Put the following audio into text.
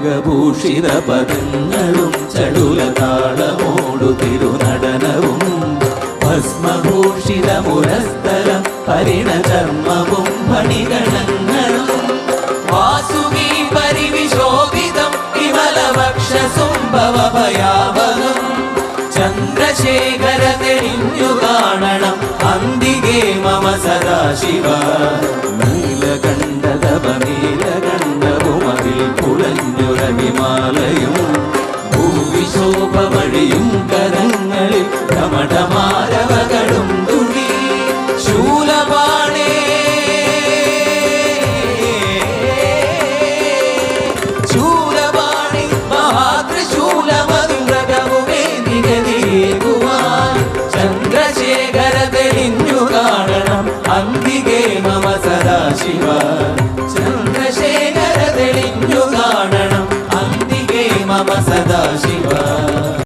നാഗഭൂഷിത പദങ്ങളും ചടുലതാളമോടു തിരുനടനവും ഭസ്മഭൂഷിത മുരസ്ഥലം പരിണചർമ്മവും ഫണിഗണങ്ങളും വാസുകി പരിവിശോഭിതം വിമലവക്ഷസുംഭവഭയാവഹം ചന്ദ്രശേഖര തെളിഞ്ഞു കാണണം അന്തികേ മമ സദാശിവ നീലകണ്ഠതപനീലകണ്ഠവുമതിൽ പുളഞ്ഞുരവിമാലയും ഭൂവിശോഭ വഴിയും കരങ്ങളിൽ ഭ്രമടമാരവകളും തുണി ശൂലപാണേ ശൂലപാണി മഹാത്രിശൂലമധുരകവുമേ നിഗതിയേകുവാൻ ചന്ദ്രശേഖര തെളിഞ്ഞു കാണണം അന്തികേ മമ സദാശിവ ചന്ദ്രശേഖര തെളിഞ്ഞു കാണണം അന്തികേ മമ സദാശിവ.